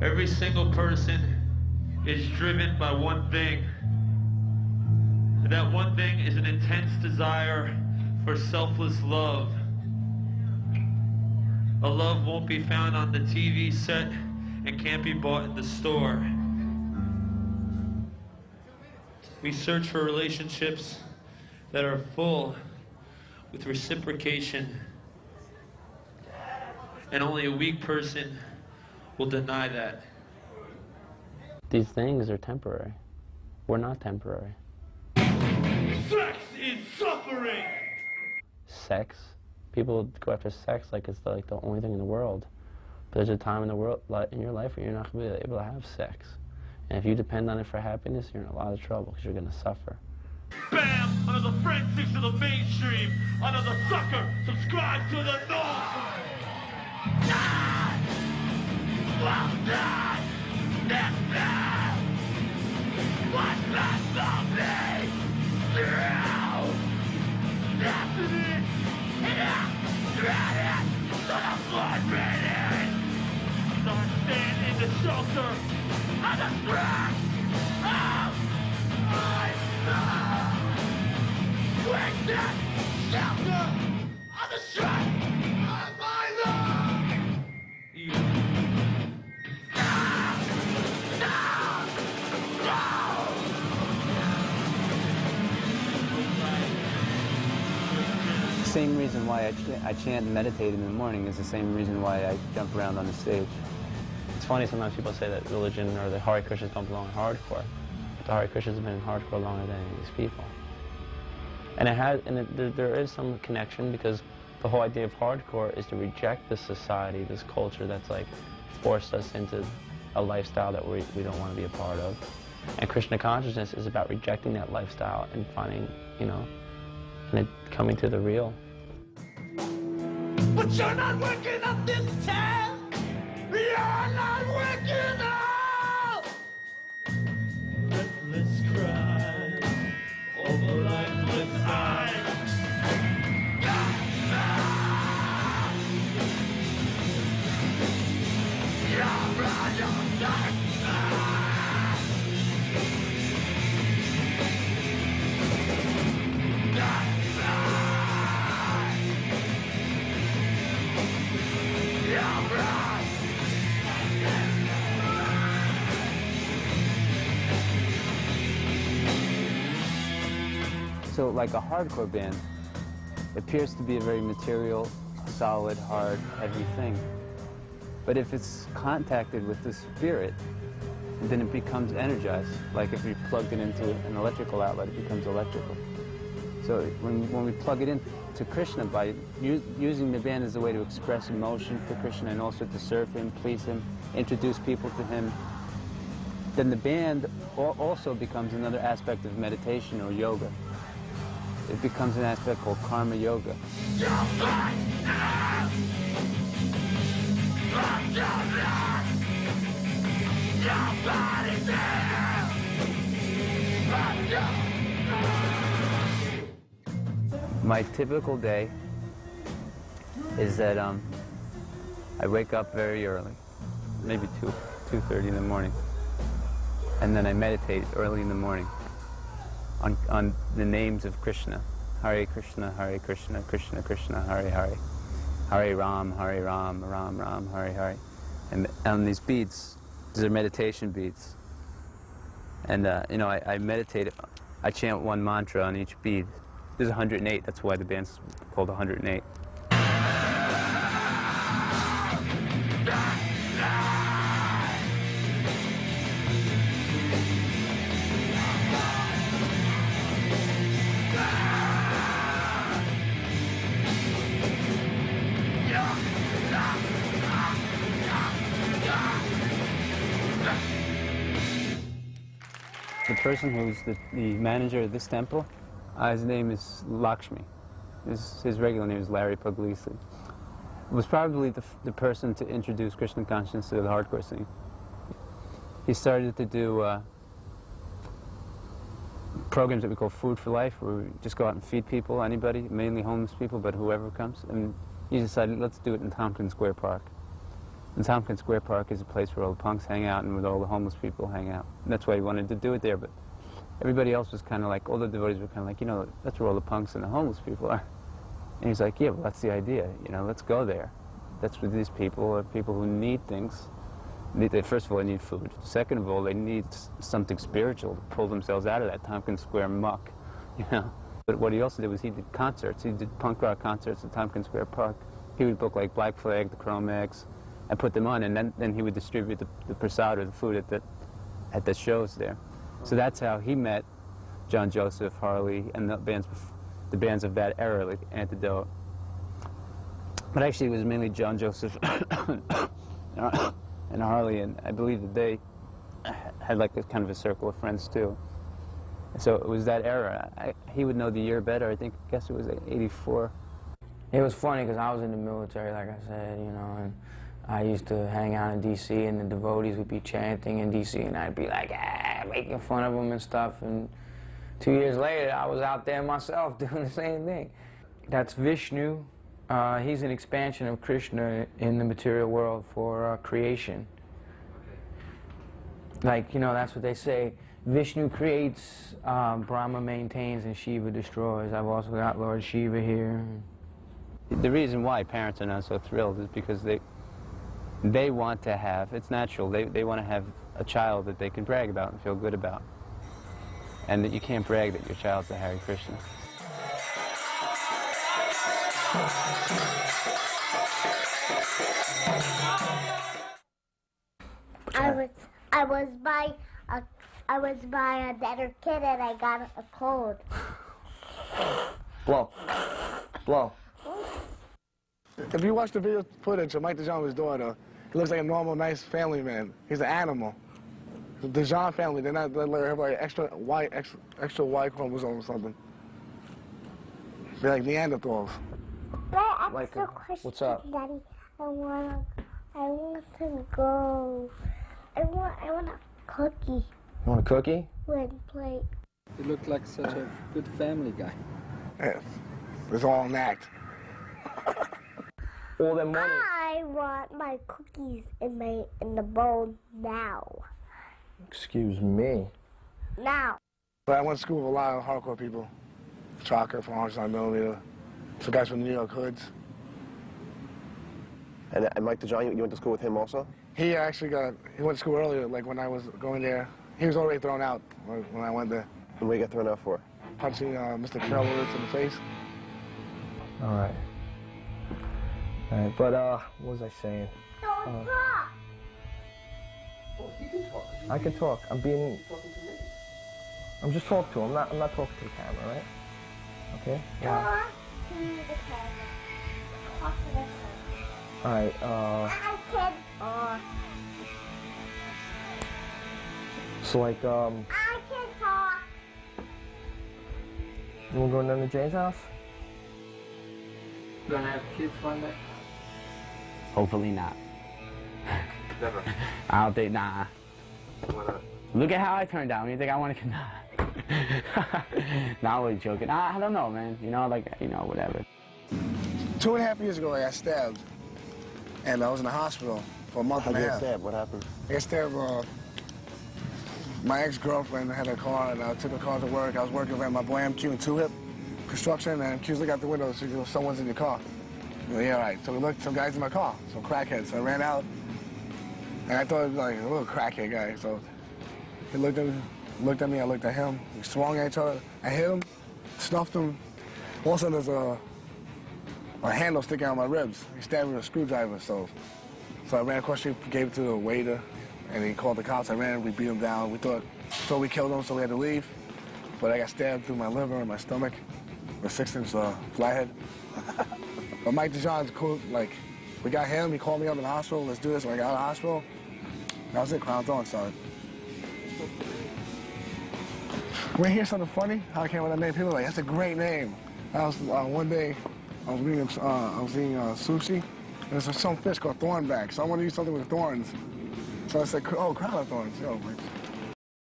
Every single person is driven by one thing. And that one thing is an intense desire for selfless love. A love won't be found on the TV set and can't be bought in the store. We search for relationships that are full with reciprocation, and only a weak person will deny that. These things are temporary. We're not temporary. Sex is suffering! Sex? People go after sex like it's like the only thing in the world. But there's a time in the world, in your life, where you're not going to be able to have sex. And if you depend on it for happiness, you're in a lot of trouble because you're going to suffer. Bam! Another friend sticks to the mainstream. Another sucker subscribe to the norm. Die! Well done! This man! What's left of me? Through destiny! Yeah! Dreaded to the blood radiant! So I stand in the shelter of the strength of my love! Wasted shelter of the strength of my love! The same reason why I chant and meditate in the morning is the same reason why I jump around on the stage. It's funny, sometimes people say that religion or the Hare Krishnas don't belong in hardcore. But the Hare Krishnas have been in hardcore longer than any of these people. And there is some connection, because the whole idea of hardcore is to reject this society, this culture that's like forced us into a lifestyle that we don't want to be a part of. And Krishna consciousness is about rejecting that lifestyle and finding, you know, and coming to the real. But you're not waking up this time. You're not waking up. Let's cry over lifeless eyes. So like a hardcore band appears to be a very material, solid, hard, heavy thing. But if it's contacted with the spirit, then it becomes energized. Like if you plugged it into an electrical outlet, it becomes electrical. So when we plug it into Krishna by using the band as a way to express emotion for Krishna and also to serve him, please him, introduce people to him, then the band also becomes another aspect of meditation or yoga. It becomes an aspect called karma yoga. My typical day is that I wake up very early, maybe 2:30 in the morning, and then I meditate early in the morning on the names of Krishna. Hare Krishna, Krishna Krishna, Hare Hare. Hare Ram, Ram Ram, Hare Hare. And on these beads, these are meditation beads. And you know, I meditate, I chant one mantra on each bead. There's 108, that's why the band's called 108. The person who's the manager of this temple, his name is Lakshmi. His regular name is Larry Puglisi. Was probably the person to introduce Krishna consciousness to the hardcore scene. He started to do programs that we call Food for Life, where we just go out and feed people, anybody, mainly homeless people, but whoever comes. And he decided, let's do it in Tompkins Square Park. And Tompkins Square Park is a place where all the punks hang out and where all the homeless people hang out. And that's why he wanted to do it there, but everybody else was kind of like, all the devotees were kind of like, you know, that's where all the punks and the homeless people are. And he's like, yeah, well, that's the idea, you know, let's go there. That's where these people are people who need things. First of all, they need food. Second of all, they need something spiritual to pull themselves out of that Tompkins Square muck, you know. But what he also did was he did concerts. He did punk rock concerts at Tompkins Square Park. He would book like Black Flag, the Chromex, and put them on, and then he would distribute the prasad or the food at the shows there. So that's how he met John Joseph, Harley, and the bands of that era, like Antidote. But actually, it was mainly John Joseph and Harley, and I believe that they had like a kind of a circle of friends too. So it was that era. He would know the year better. I guess it was like '84. It was funny because I was in the military, like I said, you know, and I used to hang out in D.C. and the devotees would be chanting in D.C. and I'd be like, making fun of them and stuff. And 2 years later, I was out there myself doing the same thing. That's Vishnu. He's an expansion of Krishna in the material world for creation. Like, you know, that's what they say. Vishnu creates, Brahma maintains, and Shiva destroys. I've also got Lord Shiva here. The reason why parents are not so thrilled is because they want to have, it's natural, they want to have a child that they can brag about and feel good about. And that you can't brag that your child's a Hare Krishna. I was by a deader kid and I got a cold. Blow. If you watch the video footage of Mike DeJohn's daughter, he looks like a normal, nice family man. He's an animal. The DeJohn family, they're not like everybody extra Y chromosome or something. They're like Neanderthals. Like, what's up? Daddy, I want to go. I want a cookie. You want a cookie? One plate. You look like such a good family guy. Yeah, it's all an act. All that money. I want my cookies in the bowl now. Excuse me. Now. But I went to school with a lot of hardcore people. Chalker from 109mm. Some guys from New York hoods. And Mike DeJohn, you went to school with him also? He actually he went to school earlier, like when I was going there. He was already thrown out when I went there. And what you got thrown out for? Punching Mr. Carolowitz in the face. All right. But what was I saying? Don't talk. Well, you can talk. I can talk. I'm just talking to him. I'm not talking to the camera, right? Okay? Talk to the camera. Talk to the camera. All right, I can talk. so like, I can talk. you wanna go down to Jane's house? You gonna have kids one day? Hopefully not. Never. I don't think, nah. Why not? Look at how I turned out. You think I want to, nah. Nah, I was joking. I don't know, man. You know, like, you know, whatever. 2.5 years ago, I got stabbed. And I was in the hospital for a month and a half. How'd you get stabbed? What happened? I got stabbed. My ex-girlfriend had a car, and I took her car to work. I was working at my boy MQ and 2-Hip construction, and MQ's looking out the window, so she goes, someone's in your car. I'm like, yeah, all right. So we looked, some guys in my car, some crackheads. So I ran out, and I thought it was like a little crackhead guy. So he looked at me, I looked at him. We swung at each other. I hit him, snuffed him. All of a sudden, there's a handle sticking out my ribs. He stabbed me with a screwdriver, so I ran across the street, gave it to the waiter, and he called the cops. I ran, we beat him down. We thought we killed him, so we had to leave. But I got stabbed through my liver and my stomach with a 6-inch flathead. But Mike DeJohn's cool. Like, we got him. He called me up in the hospital. Let's do this. When I got out of the hospital, that was it. Crown Thorn started. When you hear something funny, how I came with that name, people are like, that's a great name. I was one day, I was eating sushi, and there's some fish called thornback. So I wanted to eat something with thorns. So I said, oh, crown of thorns. Yo, like,